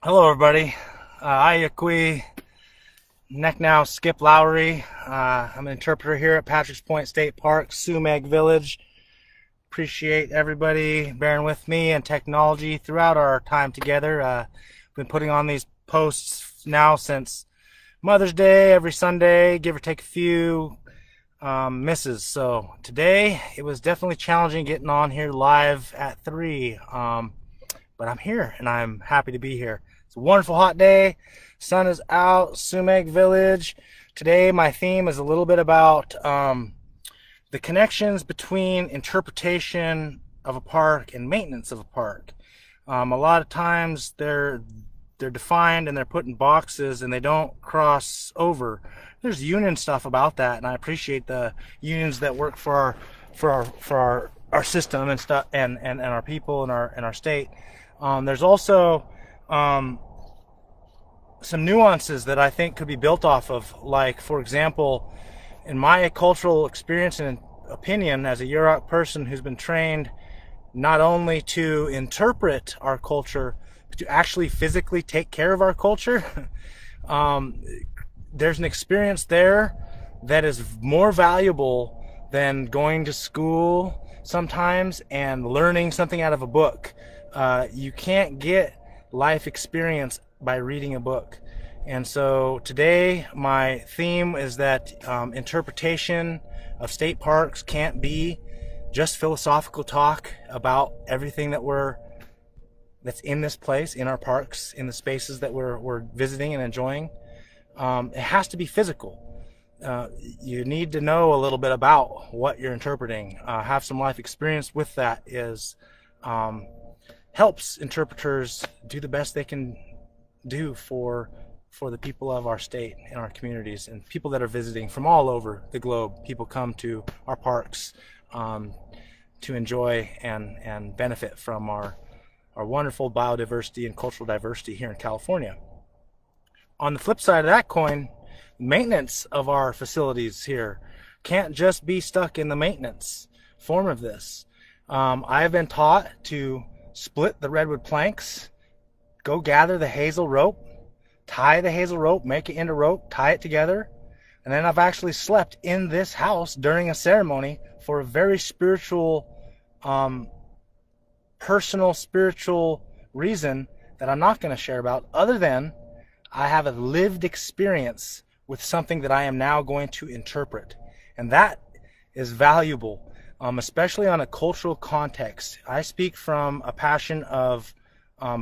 Hello everybody, Ayakwi, Neck Now Skip Lowry. I'm an interpreter here at Patrick's Point State Park, Sumeg Village. Appreciate everybody bearing with me and technology throughout our time together. Been putting on these posts now since Mother's Day, every Sunday, give or take a few misses. So today it was definitely challenging getting on here live at 3, but I'm here and I'm happy to be here. It's a wonderful hot day, sun is out, Sumeg Village. Today my theme is a little bit about the connections between interpretation of a park and maintenance of a park. A lot of times they're defined and they're put in boxes and they don't cross over. There's union stuff about that, and I appreciate the unions that work for our system and stuff, and our people and our state. There's also some nuances that I think could be built off of, like, for example, in my cultural experience and opinion as a Yurok person who's been trained not only to interpret our culture, but to actually physically take care of our culture, there's an experience there that is more valuable than going to school sometimes and learning something out of a book. You can't get life experience by reading a book. And so today my theme is that interpretation of state parks can't be just philosophical talk about everything that's in this place, in our parks, in the spaces that we're visiting and enjoying. It has to be physical. You need to know a little bit about what you're interpreting. Have some life experience with that helps interpreters do the best they can do for the people of our state and our communities and people that are visiting from all over the globe. People come to our parks to enjoy and benefit from our wonderful biodiversity and cultural diversity here in California. On the flip side of that coin, maintenance of our facilities here can't just be stuck in the maintenance form of this. I've been taught to split the redwood planks, go gather the hazel rope, tie the hazel rope, make it into rope, tie it together, and then I've actually slept in this house during a ceremony for a very spiritual, personal spiritual reason that I'm not going to share about, other than I have a lived experience with something that I am now going to interpret. And that is valuable, especially on a cultural context. I speak from a passion of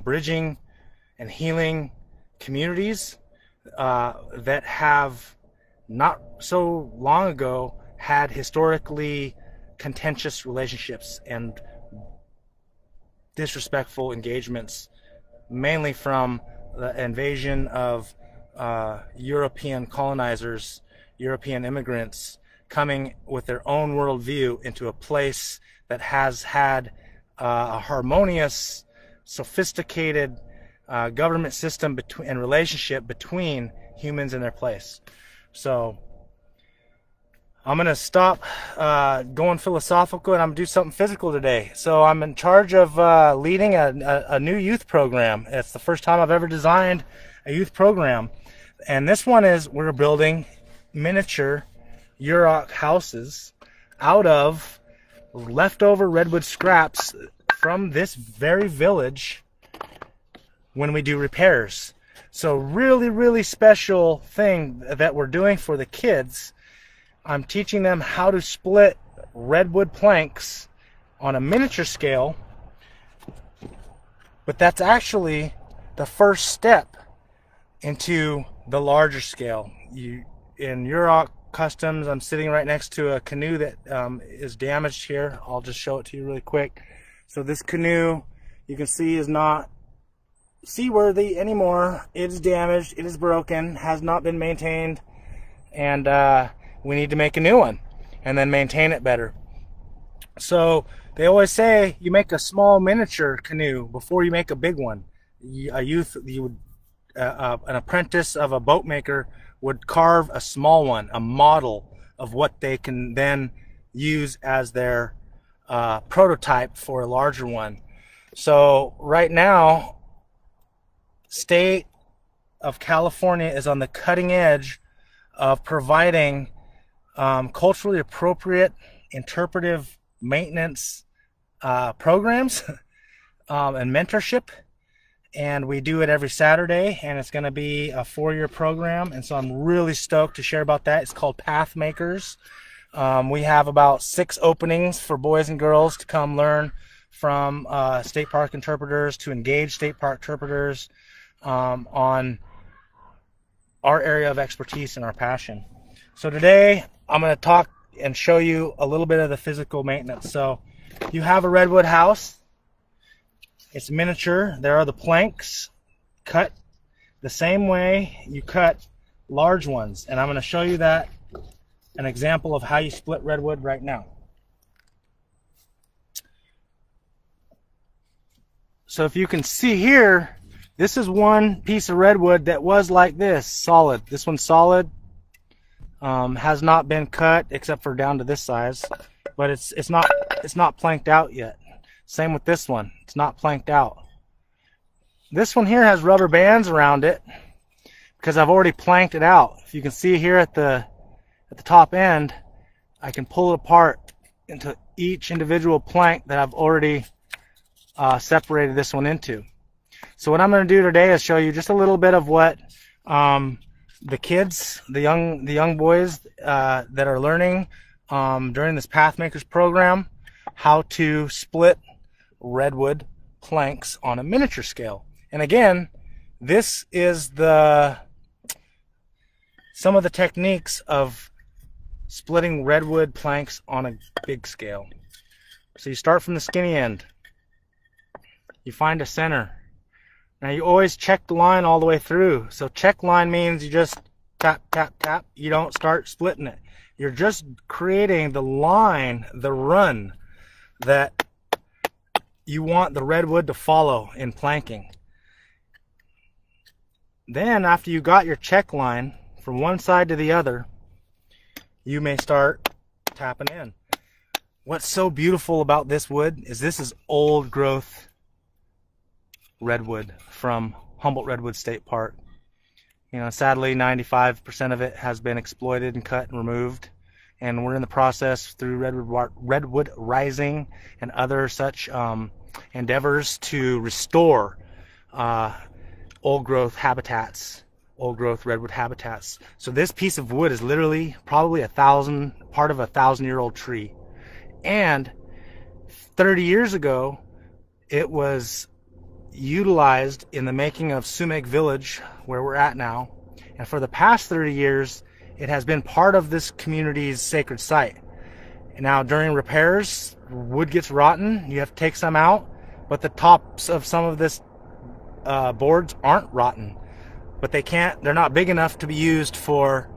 bridging and healing communities that have not so long ago had historically contentious relationships and disrespectful engagements, mainly from the invasion of European colonizers, European immigrants coming with their own worldview into a place that has had a harmonious, sophisticated government system and relationship between humans and their place. So I'm going to stop going philosophical and I'm going to do something physical today. So I'm in charge of leading a new youth program. It's the first time I've ever designed a youth program. And this one is, we're building miniature Yurok houses out of leftover redwood scraps from this very village when we do repairs. So really, really special thing that we're doing for the kids. I'm teaching them how to split redwood planks on a miniature scale, but that's actually the first step into the larger scale. In Yurok Customs, I'm sitting right next to a canoe that is damaged here. I'll just show it to you really quick. So this canoe, you can see, is not seaworthy anymore. It is damaged, it is broken, has not been maintained, and we need to make a new one and then maintain it better. So they always say you make a small miniature canoe before you make a big one. An apprentice of a boat maker would carve a small one, a model of what they can then use as their prototype for a larger one. So right now, state of California is on the cutting edge of providing culturally appropriate interpretive maintenance programs and mentorship. And we do it every Saturday, and it's going to be a 4-year program. And so I'm really stoked to share about that. It's called Path Makers. We have about 6 openings for boys and girls to come learn from state park interpreters, to engage state park interpreters on our area of expertise and our passion. So today I'm going to talk and show you a little bit of the physical maintenance. So you have a redwood house. It's miniature. There are the planks cut the same way you cut large ones. And I'm going to show you that, an example of how you split redwood right now. So if you can see here, this is one piece of redwood that was like this, solid. This one's solid, has not been cut except for down to this size, but it's not planked out yet. Same with this one, it's not planked out. This one here has rubber bands around it because I've already planked it out. If you can see here at the top end, I can pull it apart into each individual plank that I've already separated this one into. So what I'm going to do today is show you just a little bit of what the kids, the young boys that are learning during this Pathmakers program, how to split redwood planks on a miniature scale. And again, this is some of the techniques of splitting redwood planks on a big scale. So you start from the skinny end. You find a center. Now you always check the line all the way through. So check line means you just tap, tap, tap. You don't start splitting it. You're just creating the line, the run that you want the redwood to follow in planking. Then after you got your check line from one side to the other, you may start tapping in. What's so beautiful about this wood is this is old growth redwood from Humboldt Redwood State Park. You know, sadly 95% of it has been exploited and cut and removed, and we're in the process through Redwood Rising and other such endeavors to restore old growth habitats, old growth redwood habitats. So this piece of wood is literally probably part of a 1,000-year-old tree, and 30 years ago it was utilized in the making of Sumeg Village, where we're at now, and for the past 30 years it has been part of this community's sacred site. And now during repairs, wood gets rotten, you have to take some out, but the tops of some of this boards aren't rotten, but they're not big enough to be used for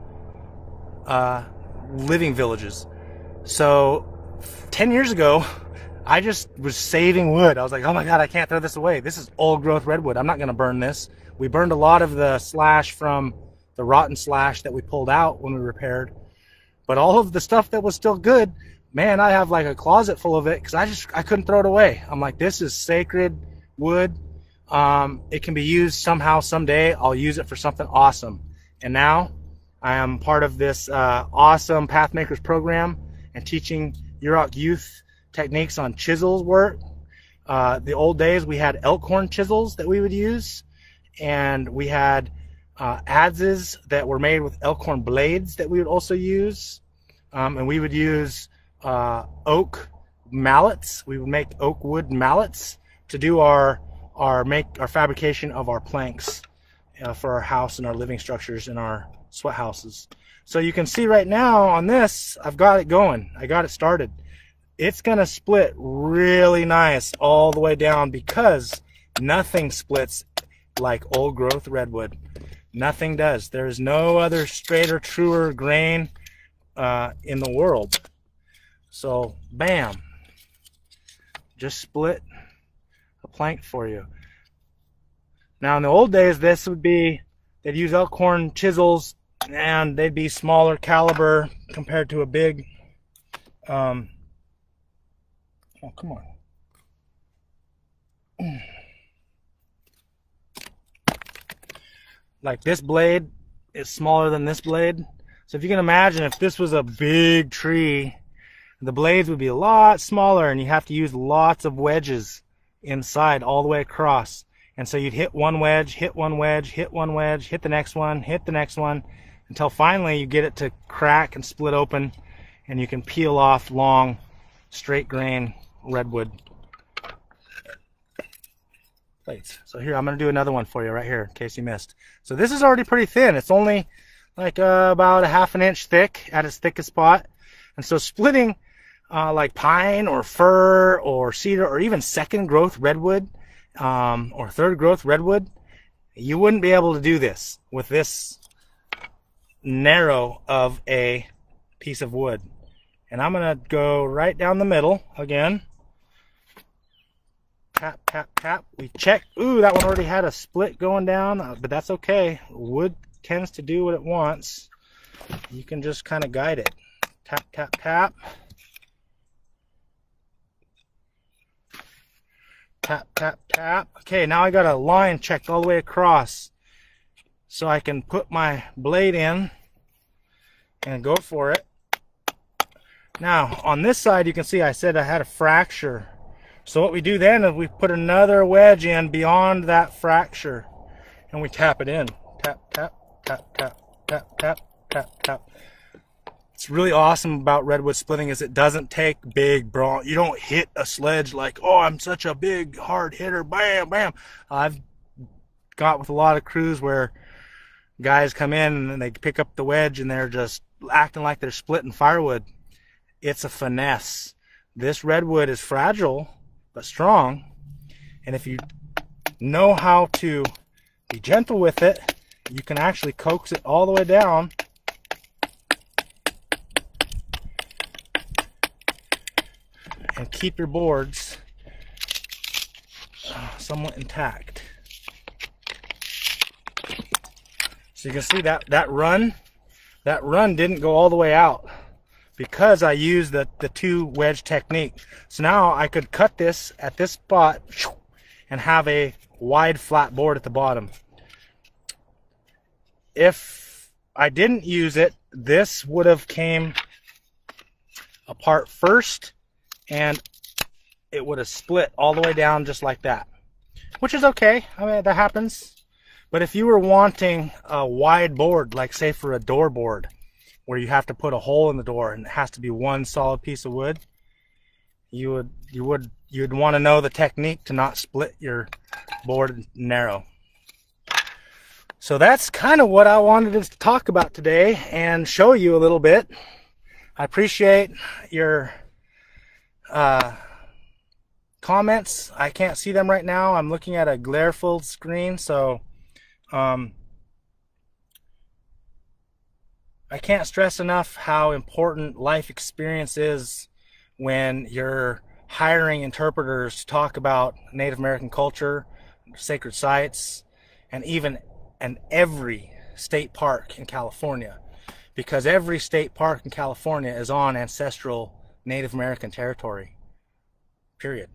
living villages. So 10 years ago I just was saving wood. I was like, oh my god, I can't throw this away. This is old growth redwood. I'm not going to burn this. We burned a lot of the slash from the rotten slash that we pulled out when we repaired. But all of the stuff that was still good, man, I have like a closet full of it because I couldn't throw it away. I'm like, this is sacred wood. It can be used somehow, someday. I'll use it for something awesome. And now I am part of this awesome Pathmakers program and teaching Yurok youth techniques on chisels work. The old days we had elk horn chisels that we would use, and we had adzes that were made with elk horn blades that we would also use, and we would use oak mallets. We would make oak wood mallets to do our fabrication of our planks for our house and our living structures in our sweat houses. So you can see right now on this, I've got it going. I got it started. It's gonna split really nice all the way down because nothing splits like old growth redwood. Nothing does. There's no other straighter, truer grain in the world. So bam, just split a plank for you. Now in the old days, this would be, they'd use elkhorn chisels and they'd be smaller caliber compared to a big oh, come on. like this blade is smaller than this blade. So if you can imagine, if this was a big tree, the blades would be a lot smaller, and you have to use lots of wedges inside all the way across. And so you'd hit one wedge, hit one wedge, hit one wedge, hit the next one, hit the next one, until finally you get it to crack and split open, and you can peel off long, straight grain redwood plates. So here, I'm going to do another one for you right here, in case you missed. So this is already pretty thin. It's only like about a ½ inch thick at its thickest spot. And so splitting like pine or fir or cedar or even second growth redwood or third growth redwood, you wouldn't be able to do this with this narrow of a piece of wood. And I'm going to go right down the middle again. Tap, tap, tap. We check. Ooh, that one already had a split going down, but that's okay. Wood tends to do what it wants. You can just kind of guide it. Tap, tap, tap. Tap, tap, tap. Okay, now I got a line checked all the way across, so I can put my blade in and go for it. Now, on this side, you can see I said I had a fracture. So what we do then is we put another wedge in beyond that fracture, and we tap it in. Tap, tap, tap, tap, tap, tap, tap, tap. What's really awesome about redwood splitting is it doesn't take big brawl. You don't hit a sledge like, oh, I'm such a big hard hitter, bam, bam. I've got with a lot of crews where guys come in and they pick up the wedge and they're just acting like they're splitting firewood. It's a finesse. This redwood is fragile but strong, and if you know how to be gentle with it, you can actually coax it all the way down and keep your boards somewhat intact. So you can see that run didn't go all the way out, because I used the two wedge technique. So now I could cut this at this spot and have a wide flat board at the bottom. If I didn't use it, this would have came apart first and it would have split all the way down just like that, which is okay. I mean, that happens. But if you were wanting a wide board, like say for a door board, where you have to put a hole in the door and it has to be one solid piece of wood, you'd want to know the technique to not split your board narrow. So that's kind of what I wanted to talk about today and show you a little bit. I appreciate your comments. I can't see them right now. I'm looking at a glare-filled screen, so I can't stress enough how important life experience is when you're hiring interpreters to talk about Native American culture, sacred sites, and even every state park in California, because every state park in California is on ancestral Native American territory, period.